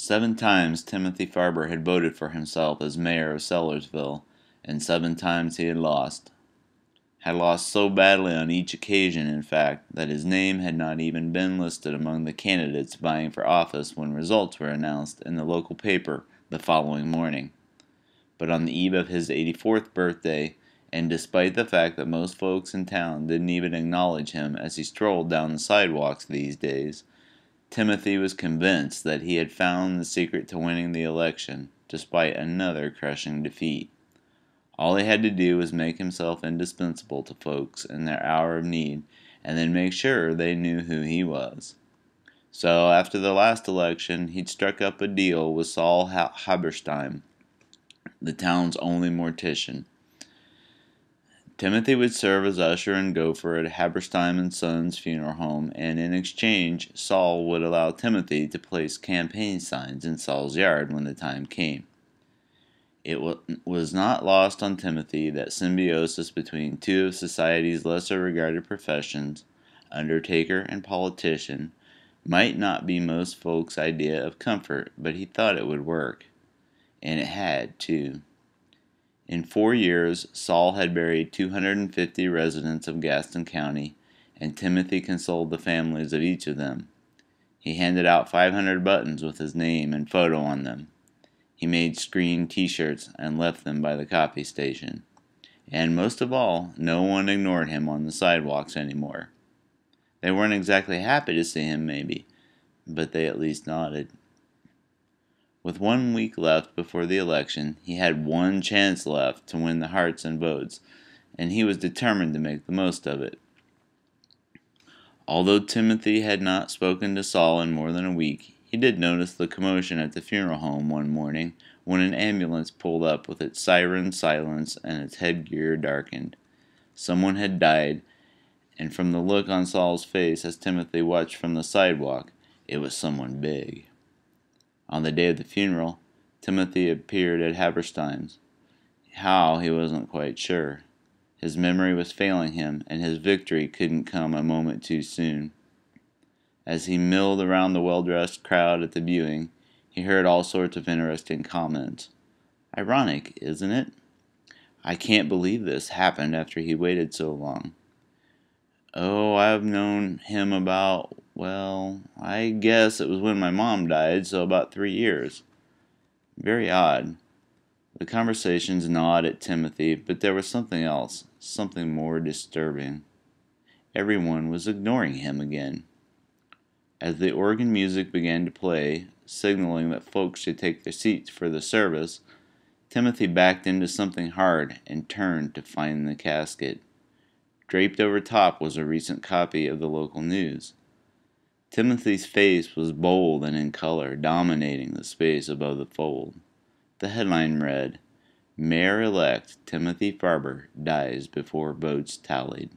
7 times Timothy Farber had voted for himself as mayor of Sellersville, and 7 times he had lost. Had lost so badly on each occasion, in fact, that his name had not even been listed among the candidates vying for office when results were announced in the local paper the following morning. But on the eve of his 84th birthday, and despite the fact that most folks in town didn't even acknowledge him as he strolled down the sidewalks these days, Timothy was convinced that he had found the secret to winning the election, despite another crushing defeat. All he had to do was make himself indispensable to folks in their hour of need, and then make sure they knew who he was. So, after the last election, he'd struck up a deal with Saul Haberstein, the town's only mortician. Timothy would serve as usher and gopher at Haberstein and Sons funeral home, and in exchange, Saul would allow Timothy to place campaign signs in Saul's yard when the time came. It was not lost on Timothy that symbiosis between two of society's lesser regarded professions, undertaker and politician, might not be most folks' idea of comfort, but he thought it would work. And it had, too. In 4 years, Saul had buried 250 residents of Gaston County, and Timothy consoled the families of each of them. He handed out 500 buttons with his name and photo on them. He made screen t-shirts and left them by the copy station. And most of all, no one ignored him on the sidewalks anymore. They weren't exactly happy to see him, maybe, but they at least nodded. With 1 week left before the election, he had one chance left to win the hearts and votes, and he was determined to make the most of it. Although Timothy had not spoken to Saul in more than a week, he did notice the commotion at the funeral home one morning when an ambulance pulled up with its siren silenced and its headgear darkened. Someone had died, and from the look on Saul's face as Timothy watched from the sidewalk, it was someone big. On the day of the funeral, Timothy appeared at Haberstein's. How, he wasn't quite sure. His memory was failing him, and his victory couldn't come a moment too soon. As he milled around the well-dressed crowd at the viewing, he heard all sorts of interesting comments. Ironic, isn't it? I can't believe this happened after he waited so long. Oh, I've known him about, well, I guess it was when my mom died, so about 3 years. Very odd. The conversations gnawed at Timothy, but there was something else, something more disturbing. Everyone was ignoring him again. As the organ music began to play, signaling that folks should take their seats for the service, Timothy backed into something hard and turned to find the casket. Draped over top was a recent copy of the local news. Timothy's face was bold and in color, dominating the space above the fold. The headline read, Mayor-elect Timothy Farber dies before votes tallied.